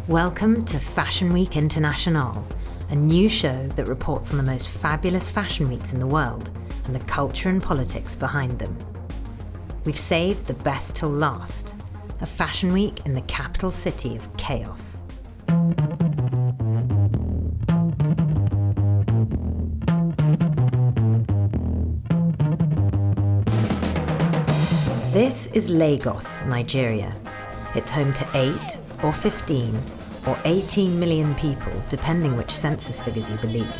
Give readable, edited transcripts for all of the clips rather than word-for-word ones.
Welcome to Fashion Week International, a new show that reports on the most fabulous fashion weeks in the world and the culture and politics behind them. We've saved the best till last, a fashion week in the capital city of chaos. This is Lagos, Nigeria. It's home to 8 or 15 or 18 million people, depending which census figures you believe.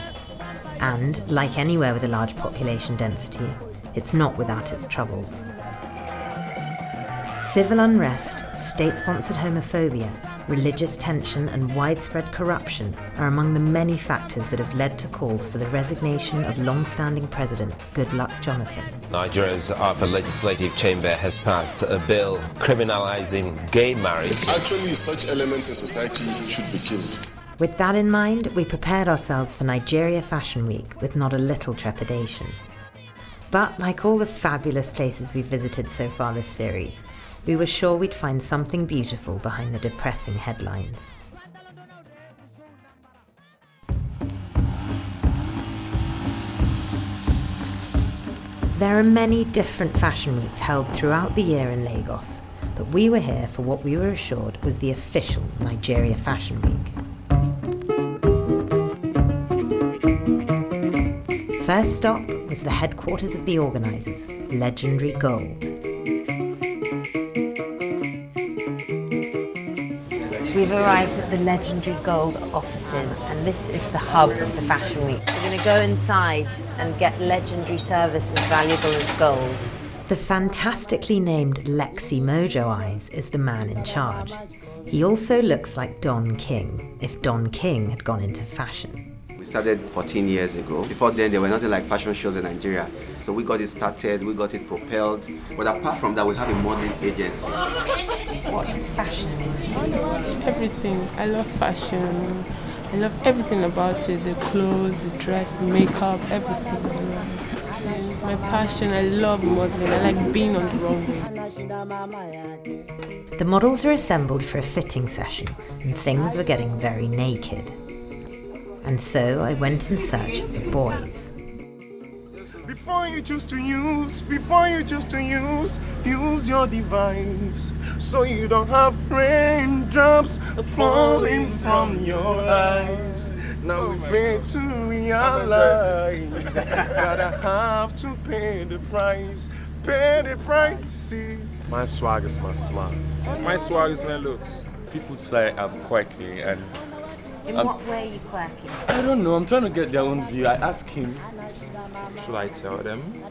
And, like anywhere with a large population density, it's not without its troubles. Civil unrest, state-sponsored homophobia, religious tension and widespread corruption are among the many factors that have led to calls for the resignation of long-standing President Goodluck Jonathan. Nigeria's upper legislative chamber has passed a bill criminalizing gay marriage. Actually, such elements in society should be killed. With that in mind, we prepared ourselves for Nigeria Fashion Week with not a little trepidation. But like all the fabulous places we've visited so far this series, we were sure we'd find something beautiful behind the depressing headlines. There are many different fashion weeks held throughout the year in Lagos, but we were here for what we were assured was the official Nigeria Fashion Week. First stop was the headquarters of the organisers, Legendary Gold. We've arrived at the Legendary Gold offices, and this is the hub of the Fashion Week. We're going to go inside and get legendary service as valuable as gold. The fantastically named Lexi Mojo Eyes is the man in charge. He also looks like Don King, if Don King had gone into fashion. We started 14 years ago. Before then, there were nothing like fashion shows in Nigeria. So we got it started, we got it propelled. But apart from that, we have a modeling agency. What does fashion mean? Everything. I love fashion. I love everything about it. The clothes, the dress, the makeup, everything. I love it. It's my passion. I love modeling. I like being on the runway. The models were assembled for a fitting session, and things were getting very naked. And so I went in search of the boys. Before you choose to use your device, so you don't have raindrops falling from your eyes. Now we fail to realize that I have to pay the price, see. My swag is my smile. My swag is my looks. People say I'm quirky and... In what way are you quirky? I don't know, I'm trying to get their own view. I ask him. Should I tell them?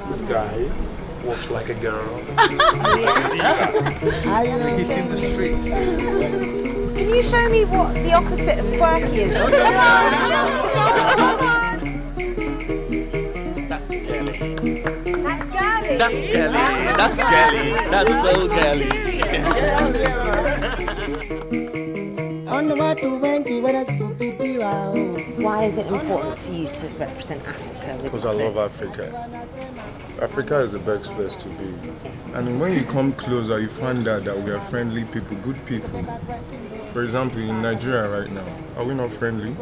This guy walks like a girl. It's in the street. Can you show me what the opposite of quirky is? That's girly. That's girly. That's girly. That's girly. That's so girly. Why is it important for you to represent Africa? Because I love Africa. Africa is the best place to be. And when you come closer, you find out that we are friendly people, good people. For example, in Nigeria right now, are we not friendly?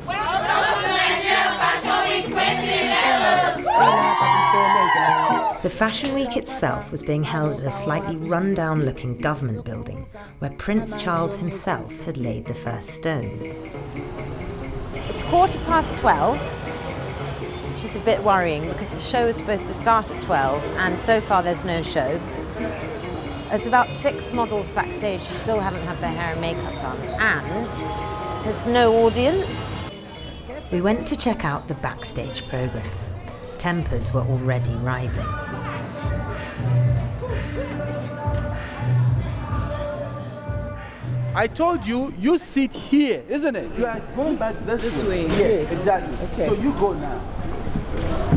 Welcome to Nigeria Fashion Week 2011! The Fashion Week itself was being held at a slightly run-down-looking government building where Prince Charles himself had laid the first stone. It's 12:15, which is a bit worrying because the show was supposed to start at 12 and so far there's no show. There's about 6 models backstage who still haven't had their hair and makeup done, and there's no audience. We went to check out the backstage progress. Tempers were already rising. I told you, you sit here, isn't it? You are going back this way. Yeah, exactly. Okay. So you go now.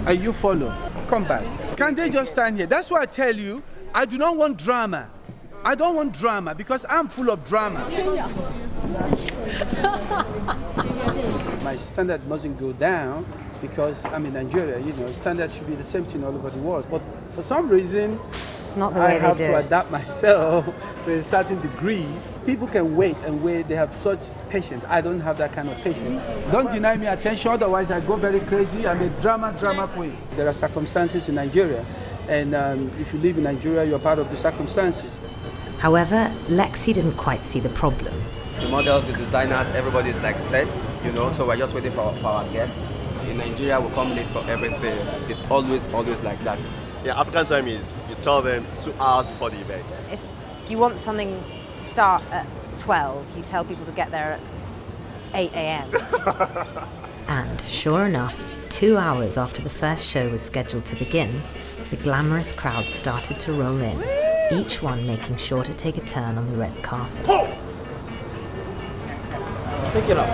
And you follow. Come back. Can't they just stand here? That's why I tell you, I do not want drama. I don't want drama because I'm full of drama. My standard mustn't go down because I'm in Nigeria, standards should be the same thing all over the world. But for some reason, it's not the way I have to adapt myself to a certain degree, people can wait and wait. They have such patience. I don't have that kind of patience. Don't deny me attention, otherwise I go very crazy. I'm a drama queen. There are circumstances in Nigeria, and if you live in Nigeria, you're part of the circumstances. However, Lexi didn't quite see the problem. The models, the designers, everybody is like set, so we're just waiting for our guests. In Nigeria, we come late for everything. It's always like that. Yeah, African time is, you tell them 2 hours before the event. If you want something to start at 12, you tell people to get there at 8 a.m. And sure enough, 2 hours after the first show was scheduled to begin, the glamorous crowd started to roll in, each one making sure to take a turn on the red carpet. Take it up.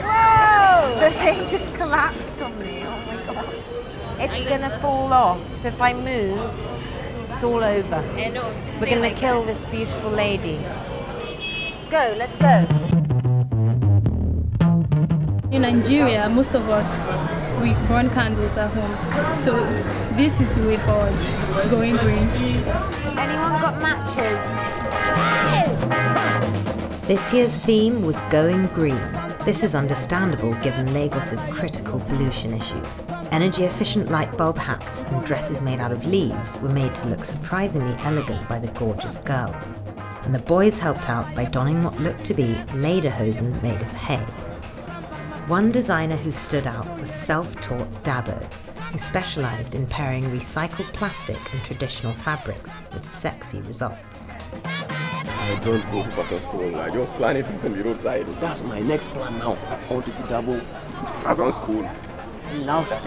Whoa! The thing just collapsed on me. Oh my god. It's gonna fall off, so if I move, it's all over. We're gonna kill this beautiful lady. Go, let's go. In Nigeria, most of us, we burn candles at home. So this is the way forward, going green. Anyone got matches? This year's theme was Going Green. This is understandable given Lagos's critical pollution issues. Energy-efficient light bulb hats and dresses made out of leaves were made to look surprisingly elegant by the gorgeous girls. And the boys helped out by donning what looked to be lederhosen made of hay. One designer who stood out was self-taught Dabo, who specialised in pairing recycled plastic and traditional fabrics with sexy results. I don't go to fashion school. I just learn it from the roadside. That's my next plan now. I want to see Dabo fashion school. Love this.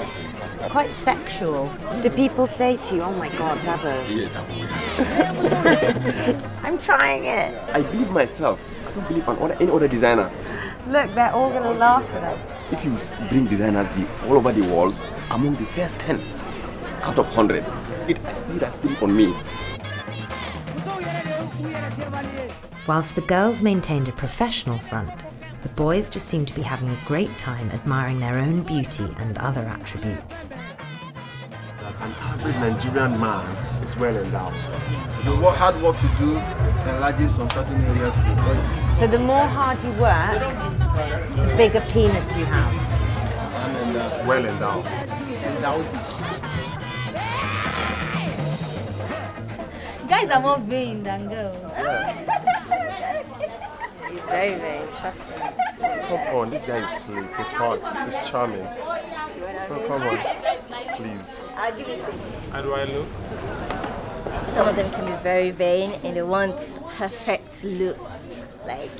Quite sexual. Do people say to you, oh my god, Dabo? Yeah, Dabo. I'm trying it. I believe myself. I don't believe on any other designer. Look, they're all going to laugh at us. If you bring designers all over the walls, among the first 10 out of 100, it still has spirit on me. Whilst the girls maintained a professional front, the boys just seemed to be having a great time admiring their own beauty and other attributes. An average Nigerian man is well endowed. The hard work you do enlarges some certain areas of the body. So the more hard you work, the bigger penis you have. And well endowed. Guys are more vain than girls. He's very, very trusting. Come on, this guy is slick, he's hot, he's charming. So come on, please. I'll give it to you. How do I look? Some of them can be very vain and they want perfect look. Like,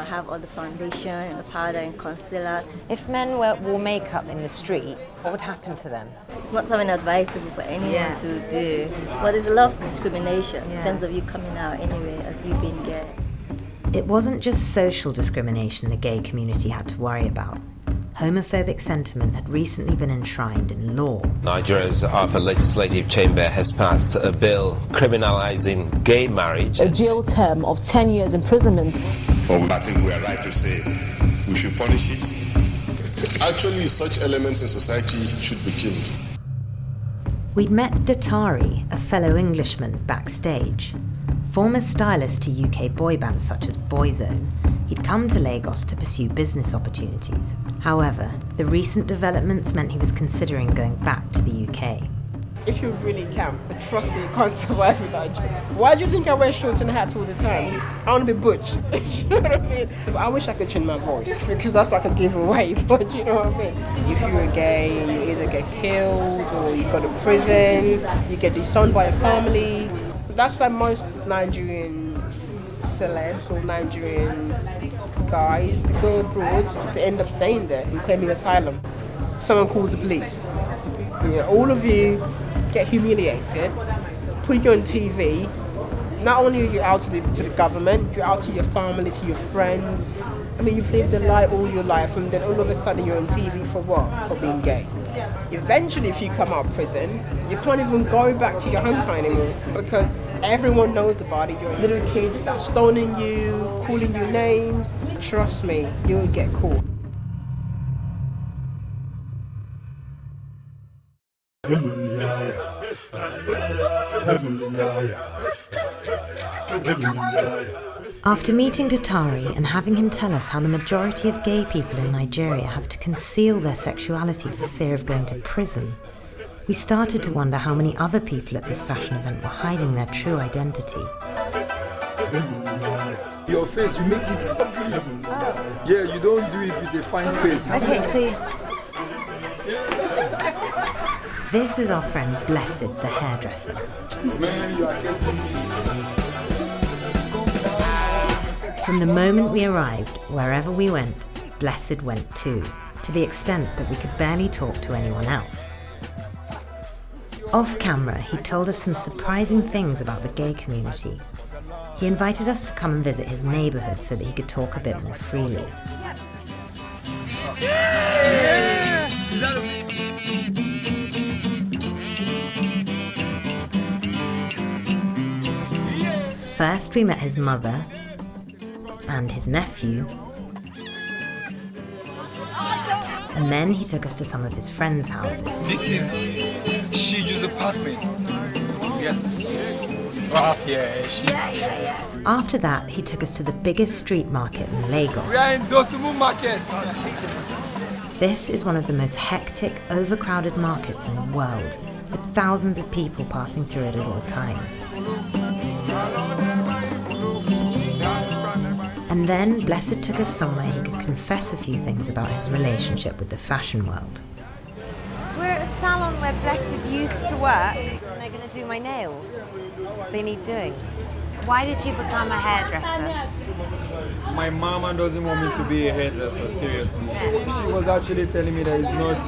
have all the foundation and the powder and concealers. If men wore makeup in the street, what would happen to them? It's not something advisable for anyone to do. But there's a lot of discrimination in terms of you coming out anyway as you being gay. It wasn't just social discrimination the gay community had to worry about. Homophobic sentiment had recently been enshrined in law. Nigeria's upper legislative chamber has passed a bill criminalizing gay marriage. A jail term of 10 years imprisonment. I think we are right to say we should punish it. Actually, such elements in society should be killed. We'd met Datari, a fellow Englishman, backstage. Former stylist to UK boy bands such as Boyzone, he'd come to Lagos to pursue business opportunities. However, the recent developments meant he was considering going back to the UK. If you really can, but trust me, you can't survive without you. Why do you think I wear shorts and hats all the time? I want to be butch. You know what I mean? So I wish I could change my voice, because that's like a giveaway, but you know what I mean? If you're gay, you either get killed, or you go to prison, you get disowned by your family. That's why most Nigerian celebs or Nigerian guys go abroad to end up staying there and claiming asylum. Someone calls the police. All of you get humiliated, put you on TV. Not only are you out to the government, you're out to your family, to your friends. I mean, you've lived a lie all your life, and then all of a sudden you're on TV for what? For being gay. Eventually, if you come out of prison, you can't even go back to your hometown anymore because everyone knows about it. Your little kids start stoning you, calling you names. Trust me, you'll get caught. After meeting Datari and having him tell us how the majority of gay people in Nigeria have to conceal their sexuality for fear of going to prison, we started to wonder how many other people at this fashion event were hiding their true identity. Your face, you make it ugly. Yeah, you don't do it with a fine face. Okay, so this is our friend Blessed, the hairdresser. Man, you are getting me. From the moment we arrived, wherever we went, Blessed went too, to the extent that we could barely talk to anyone else. Off camera, he told us some surprising things about the gay community. He invited us to come and visit his neighborhood so that he could talk a bit more freely. First, we met his mother and his nephew, and then he took us to some of his friends' houses. This is Shiju's apartment. Yes. Oh, yeah, After that, he took us to the biggest street market in Lagos. We are in Dosumu Market. This is one of the most hectic, overcrowded markets in the world, with thousands of people passing through it at all times. And then Blessed took us somewhere he could confess a few things about his relationship with the fashion world. We're at a salon where Blessed used to work, and they're going to do my nails, because they need doing. Why did you become a hairdresser? My mama doesn't want me to be a hairdresser, seriously. She was actually telling me that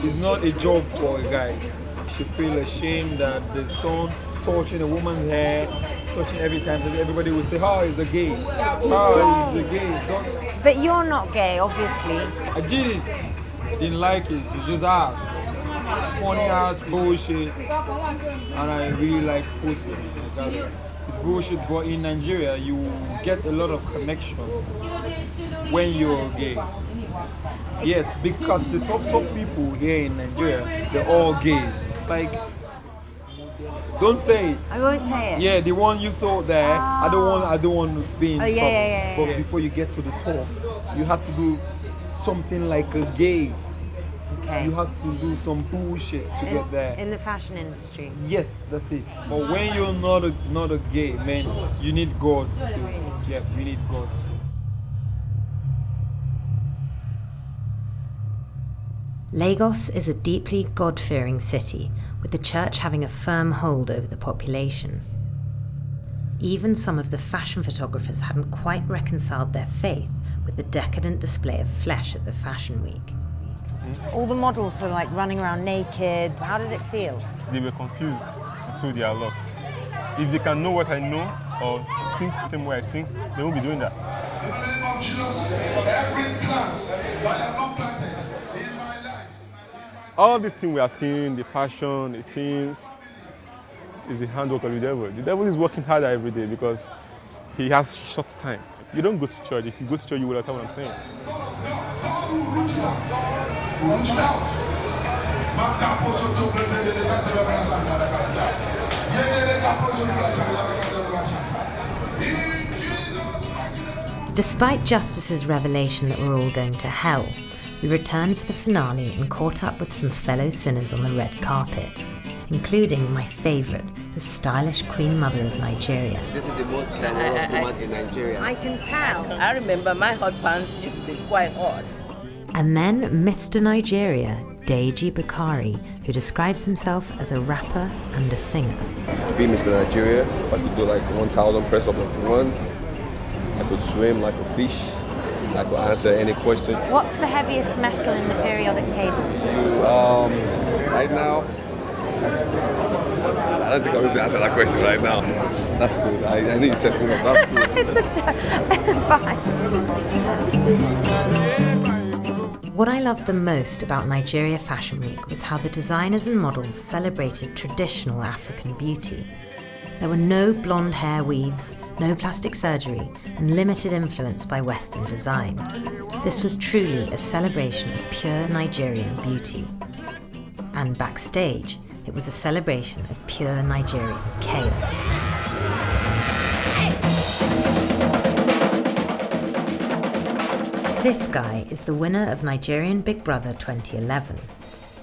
it's not a job for guys. She feels ashamed that the son touching a woman's hair, touching every time, everybody will say, oh, he's a gay. Oh, he's a gay. But you're not gay, obviously. I did it. Didn't like it. It's just ass. Funny ass bullshit. And I really like pussy. It's bullshit, but in Nigeria, you get a lot of connection when you're gay. Yes, because the top people here in Nigeria, they're all gays. Like, don't say it. I won't say it. Yeah, the one you saw there, I don't want to be in trouble. Yeah. But before you get to the top, you have to do something like a gay. Okay. You have to do some bullshit to get there. In the fashion industry. Yes, that's it. But when you're not a gay man, you need God too. Yeah, we need God too. Lagos is a deeply God-fearing city, with the church having a firm hold over the population. Even some of the fashion photographers hadn't quite reconciled their faith with the decadent display of flesh at the Fashion Week. All the models were like running around naked. How did it feel? They were confused until they are lost. If they can know what I know or think the same way I think, they won't be doing that. All these things we are seeing, the fashion, the films, is the handwork of the devil. The devil is working harder every day because he has short time. You don't go to church. If you go to church, you will understand what I'm saying. Despite Justice's revelation that we're all going to hell, we returned for the finale and caught up with some fellow sinners on the red carpet, including my favourite, the stylish Queen Mother of Nigeria. This is the most glamorous woman in Nigeria. I can tell. I remember my hot pants used to be quite hot. And then Mr. Nigeria, Deji Bakari, who describes himself as a rapper and a singer. To be Mr. Nigeria, I could do like 1,000 press-ups at once. I could swim like a fish. I could answer any question. What's the heaviest metal in the periodic table? Right now, I don't think I'm able to answer that question right now. That's good. I knew you said that. That's good. It's a joke. What I loved the most about Nigeria Fashion Week was how the designers and models celebrated traditional African beauty. There were no blonde hair weaves, no plastic surgery, and limited influence by Western design. This was truly a celebration of pure Nigerian beauty. And backstage, it was a celebration of pure Nigerian chaos. This guy is the winner of Nigerian Big Brother 2011.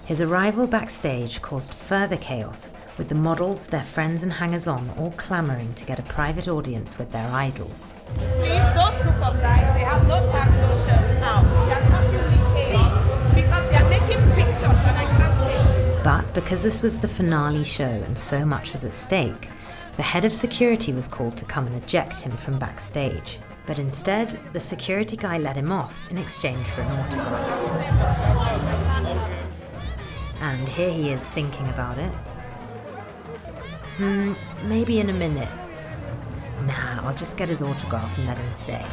His arrival backstage caused further chaos, with the models, their friends and hangers-on all clamouring to get a private audience with their idol. Please, those group of guys, they have no tag, no shirt out. They are talking because they are making pictures and I can't take. But because this was the finale show and so much was at stake, the head of security was called to come and eject him from backstage. But instead, the security guy let him off in exchange for an autograph. And here he is thinking about it. Maybe in a minute. Nah, I'll just get his autograph and let him stay.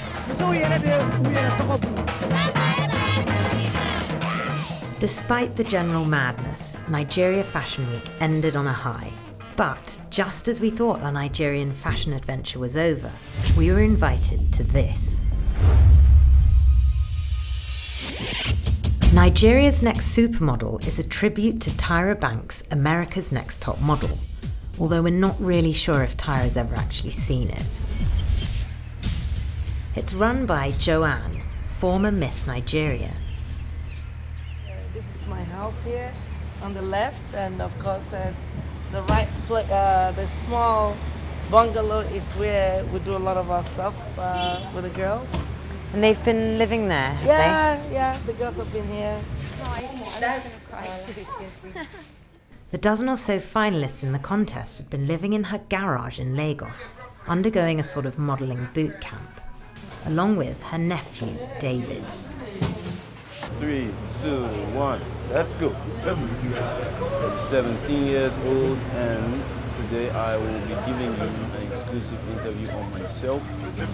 Despite the general madness, Nigeria Fashion Week ended on a high. But just as we thought our Nigerian fashion adventure was over, we were invited to this. Nigeria's Next Supermodel is a tribute to Tyra Banks' America's Next Top Model, although we're not really sure if Tyra's ever actually seen it. It's run by Joanne, former Miss Nigeria. This is my house here on the left, and of course the right, the small bungalow is where we do a lot of our stuff with the girls. And they've been living there, have they? Yeah, the girls have been here. The dozen or so finalists in the contest had been living in her garage in Lagos, undergoing a sort of modelling boot camp, along with her nephew, David. 3, 2, 1, let's go. I'm 17 years old, and today I will be giving you an exclusive interview on myself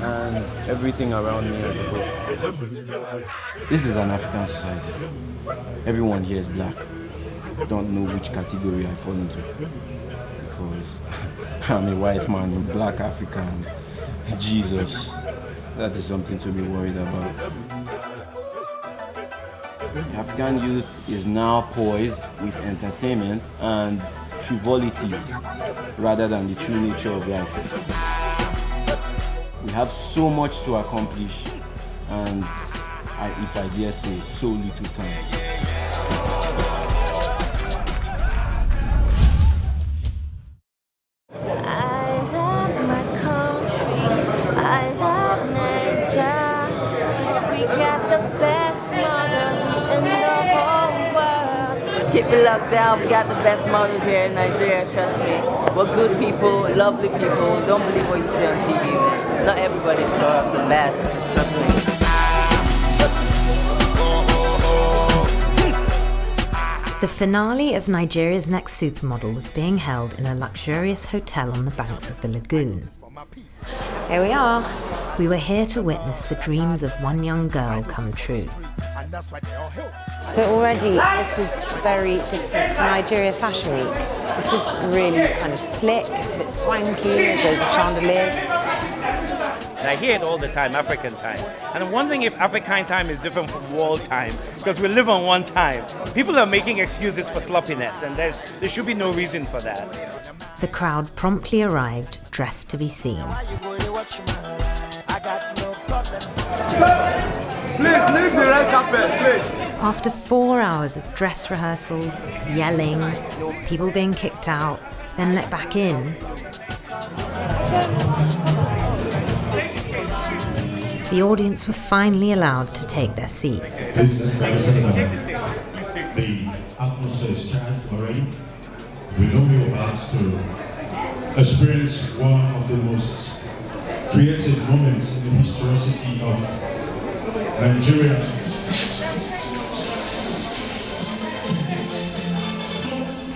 and everything around me at the book. This is an African society. Everyone here is black. I don't know which category I fall into because I'm a white man in black African. Jesus, that is something to be worried about. The African youth is now poised with entertainment and frivolities rather than the true nature of life. We have so much to accomplish and, if I dare say, so little time. Keep it locked down. We got the best models here in Nigeria, trust me. We're good people, lovely people. Don't believe what you see on TV, man. Not everybody's corrupt and bad, trust me. The finale of Nigeria's Next Supermodel was being held in a luxurious hotel on the banks of the lagoon. Here we are. We were here to witness the dreams of one young girl come true. So already this is very different to Nigeria Fashion Week. This is really kind of slick, it's a bit swanky, there's loads of chandeliers. And I hear it all the time, African time. And I'm wondering if African time is different from world time, because we live on one time. People are making excuses for sloppiness, and there should be no reason for that. The crowd promptly arrived, dressed to be seen. Please leave the red carpet, please. After 4 hours of dress rehearsals, yelling, people being kicked out, then let back in, the audience were finally allowed to take their seats. The atmosphere is charged already. We know we are about to experience one of the most creative moments in the historicity of Nigeria.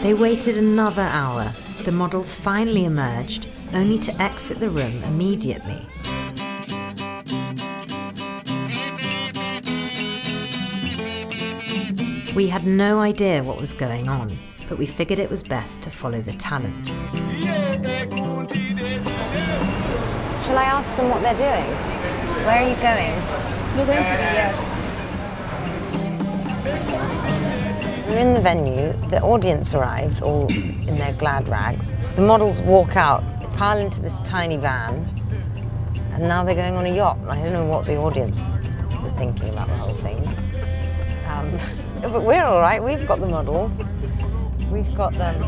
They waited another hour. The models finally emerged, only to exit the room immediately. We had no idea what was going on, but we figured it was best to follow the talent. Shall I ask them what they're doing? Where are you going? We're going to the yachts. We're in the venue, the audience arrived, all in their glad rags. The models walk out, pile into this tiny van, and now they're going on a yacht. I don't know what the audience were thinking about the whole thing. But we're all right, we've got the models. We've got them.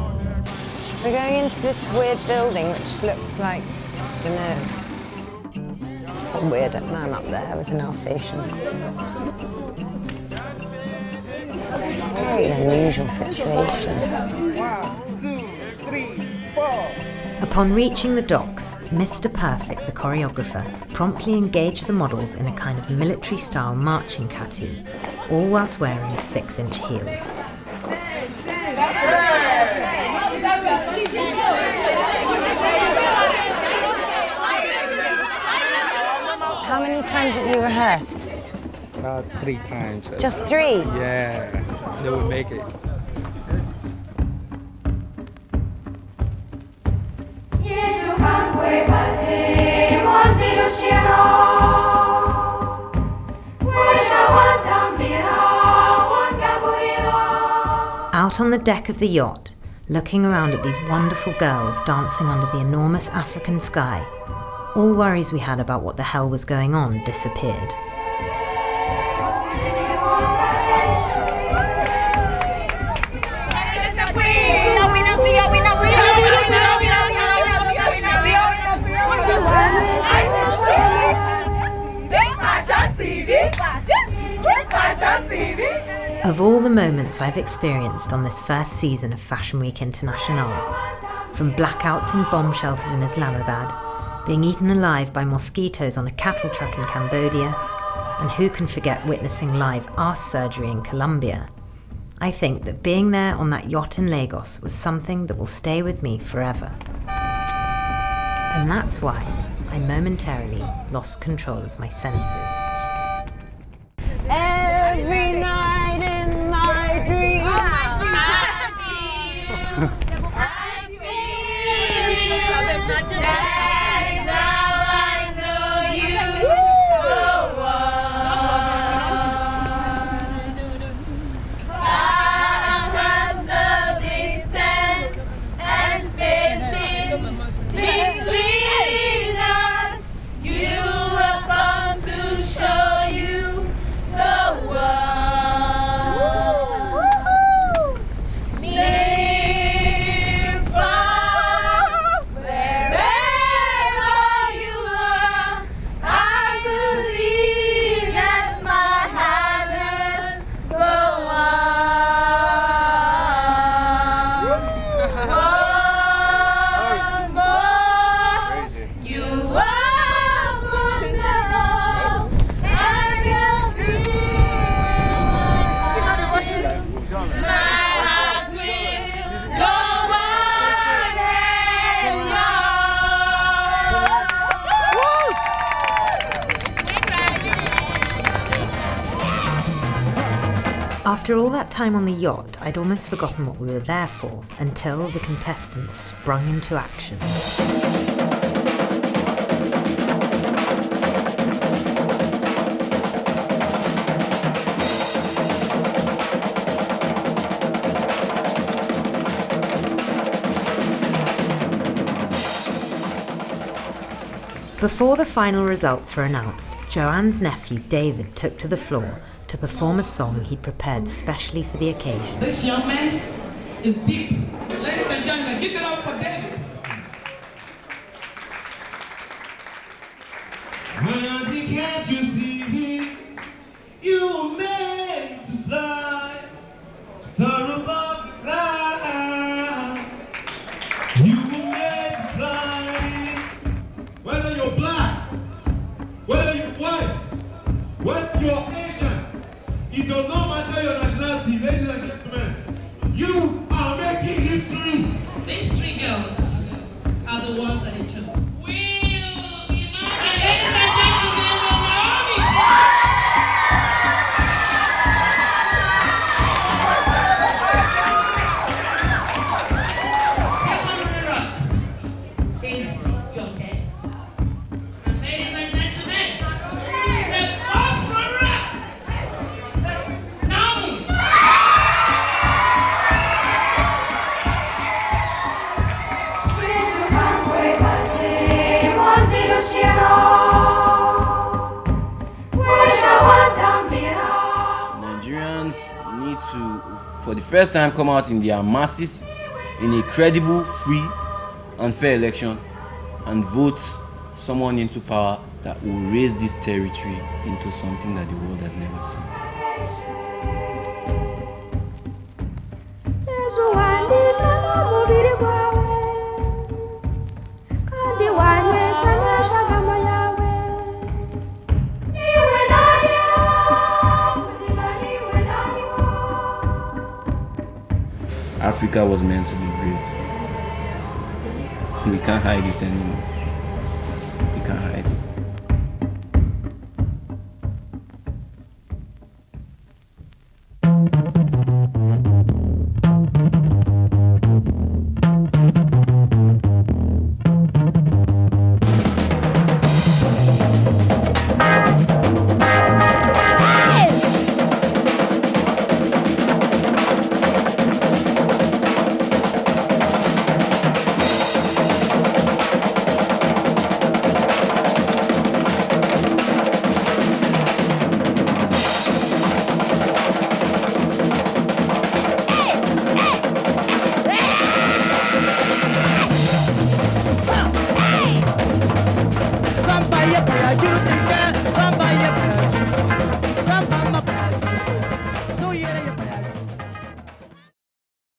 We're going into this weird building which looks like, I don't know, some weird man up there with an Alsatian. It's a very unusual situation. 1, 2, 3, 4. Upon reaching the docks, Mr. Perfect, the choreographer, promptly engaged the models in a kind of military-style marching tattoo, all whilst wearing 6-inch heels. How many times have you rehearsed? 3 times. Just 3? Yeah, they will make it. Out on the deck of the yacht, looking around at these wonderful girls dancing under the enormous African sky, all worries we had about what the hell was going on disappeared. Of all the moments I've experienced on this first season of Fashion Week International, from blackouts in bomb shelters in Islamabad, being eaten alive by mosquitoes on a cattle truck in Cambodia, and who can forget witnessing live arse surgery in Colombia, I think that being there on that yacht in Lagos was something that will stay with me forever. And that's why I momentarily lost control of my senses. Every night in my dreams. After all that time on the yacht, I'd almost forgotten what we were there for, until the contestants sprung into action. Before the final results were announced, Joanne's nephew David took to the floor to perform a song he'd prepared specially for the occasion. This young man is deep. Ladies and gentlemen, give it up for David. Rosie, can't you see? You were made to fly, soar above the clouds. You were made to fly. Whether you're black, whether you're white, whether you're Asian, it does not matter your nationality, ladies and gentlemen. You are making history. These 3 girls are the ones that they chose. Ladies and gentlemen, second runner-up is Joker. And ladies and gentlemen, the first runner-up. for the first time come out in their masses in a credible, free and fair election and vote someone into power that will raise this territory into something that the world has never seen. Africa was meant to be great. We can't hide it anymore. We can't hide it.